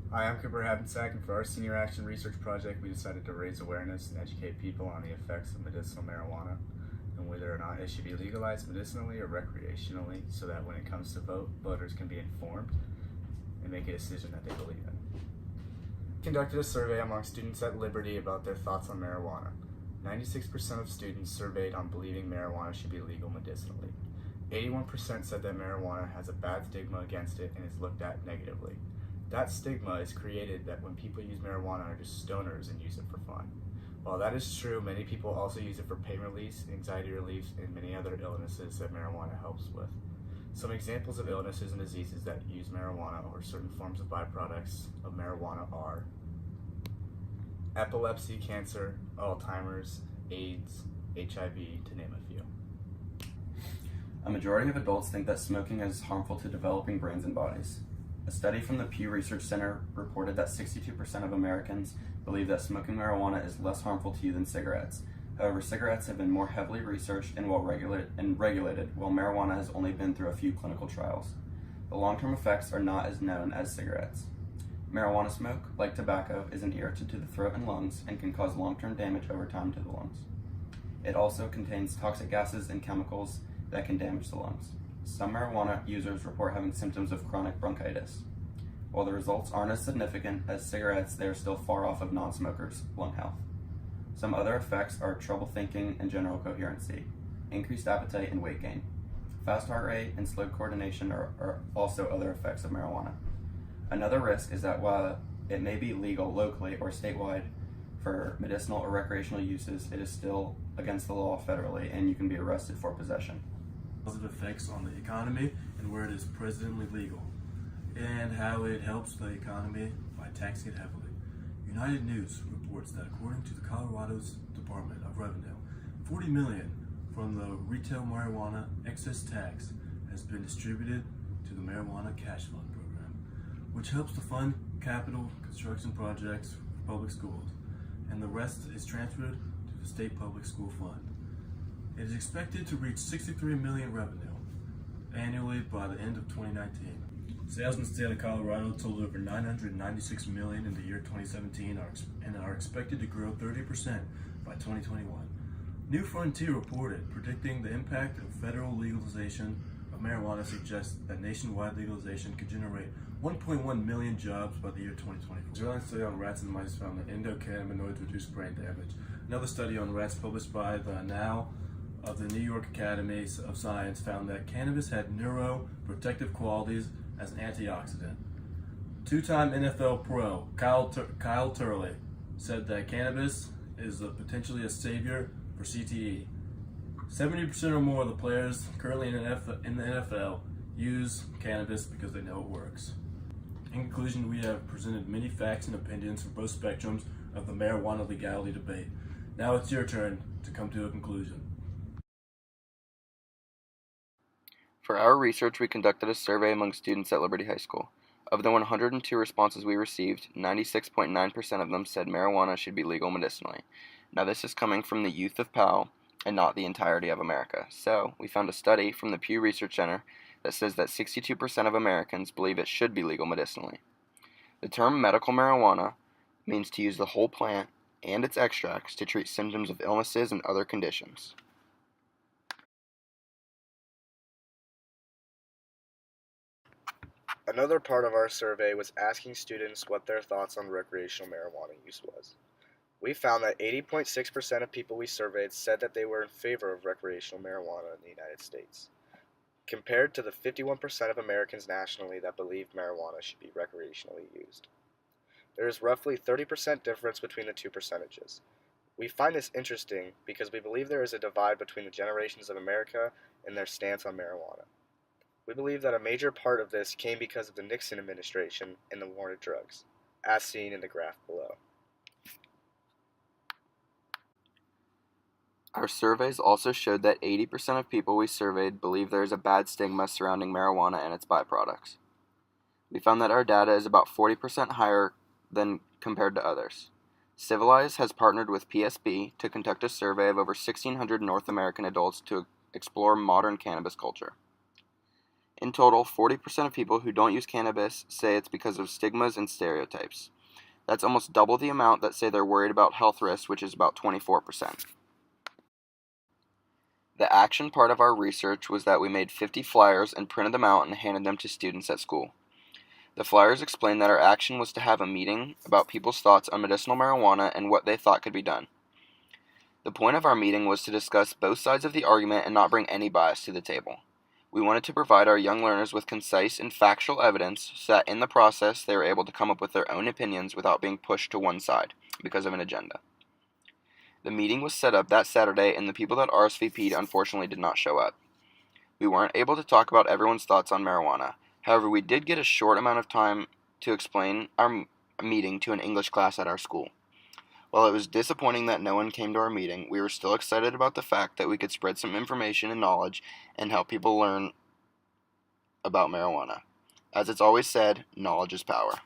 Hi, I'm Cooper Havensack, and for our Senior Action Research Project, we decided to raise awareness and educate people on the effects of medicinal marijuana and whether or not it should be legalized medicinally or recreationally, so that when it comes to vote, voters can be informed and make a decision that they believe in. Conducted a survey among students at Liberty about their thoughts on marijuana. 96% of students surveyed on believing marijuana should be legal medicinally. 81% said that marijuana has a bad stigma against it and is looked at negatively. That stigma is created that when people use marijuana are just stoners and use it for fun. While that is true, many people also use it for pain relief, anxiety relief, and many other illnesses that marijuana helps with. Some examples of illnesses and diseases that use marijuana or certain forms of byproducts of marijuana are epilepsy, cancer, Alzheimer's, AIDS, HIV, to name a few. A majority of adults think that smoking is harmful to developing brains and bodies. A study from the Pew Research Center reported that 62% of Americans believe that smoking marijuana is less harmful to you than cigarettes. However, cigarettes have been more heavily researched and regulated, while marijuana has only been through a few clinical trials. The long-term effects are not as known as cigarettes. Marijuana smoke, like tobacco, is an irritant to the throat and lungs and can cause long-term damage over time to the lungs. It also contains toxic gases and chemicals that can damage the lungs. Some marijuana users report having symptoms of chronic bronchitis. While the results aren't as significant as cigarettes, they are still far off of non-smokers' lung health. Some other effects are trouble thinking and general coherency, increased appetite and weight gain. Fast heart rate and slow coordination are also other effects of marijuana. Another risk is that while it may be legal locally or statewide for medicinal or recreational uses, it is still against the law federally and you can be arrested for possession. Positive effects on the economy and where it is presently legal, and how it helps the economy by taxing it heavily. United News reports that according to the Colorado's Department of Revenue, $40 million from the retail marijuana excess tax has been distributed to the Marijuana Cash Fund program, which helps to fund capital construction projects for public schools, and the rest is transferred to the state public school fund. It is expected to reach $63 million revenue annually by the end of 2019. Sales in the state of Colorado totaled over $996 million in the year 2017 and are expected to grow 30% by 2021. New Frontier reported, predicting the impact of federal legalization of marijuana suggests that nationwide legalization could generate 1.1 million jobs by the year 2024. A Israeli study on rats and mice found that endocannabinoids reduce brain damage. Another study on rats published by the Annals of the New York Academy of Science found that cannabis had neuroprotective qualities as an antioxidant. Two-time NFL pro Kyle Turley said that cannabis is potentially a savior for CTE. 70% or more of the players currently in the NFL use cannabis because they know it works. In conclusion, we have presented many facts and opinions from both spectrums of the marijuana legality debate. Now it's your turn to come to a conclusion. For our research, we conducted a survey among students at Liberty High School. Of the 102 responses we received, 96.9% of them said marijuana should be legal medicinally. Now this is coming from the youth of Powell and not the entirety of America. So, we found a study from the Pew Research Center that says that 62% of Americans believe it should be legal medicinally. The term medical marijuana means to use the whole plant and its extracts to treat symptoms of illnesses and other conditions. Another part of our survey was asking students what their thoughts on recreational marijuana use was. We found that 80.6% of people we surveyed said that they were in favor of recreational marijuana in the United States, compared to the 51% of Americans nationally that believe marijuana should be recreationally used. There is roughly 30% difference between the two percentages. We find this interesting because we believe there is a divide between the generations of America and their stance on marijuana. We believe that a major part of this came because of the Nixon administration and the war on drugs, as seen in the graph below. Our surveys also showed that 80% of people we surveyed believe there is a bad stigma surrounding marijuana and its byproducts. We found that our data is about 40% higher than compared to others. Civilize has partnered with PSB to conduct a survey of over 1,600 North American adults to explore modern cannabis culture. In total, 40% of people who don't use cannabis say it's because of stigmas and stereotypes. That's almost double the amount that say they're worried about health risks, which is about 24%. The action part of our research was that we made 50 flyers and printed them out and handed them to students at school. The flyers explained that our action was to have a meeting about people's thoughts on medicinal marijuana and what they thought could be done. The point of our meeting was to discuss both sides of the argument and not bring any bias to the table. We wanted to provide our young learners with concise and factual evidence so that in the process they were able to come up with their own opinions without being pushed to one side because of an agenda. The meeting was set up that Saturday and the people that RSVP'd unfortunately did not show up. We weren't able to talk about everyone's thoughts on marijuana. However, we did get a short amount of time to explain our meeting to an English class at our school. While it was disappointing that no one came to our meeting, we were still excited about the fact that we could spread some information and knowledge and help people learn about marijuana. As it's always said, knowledge is power.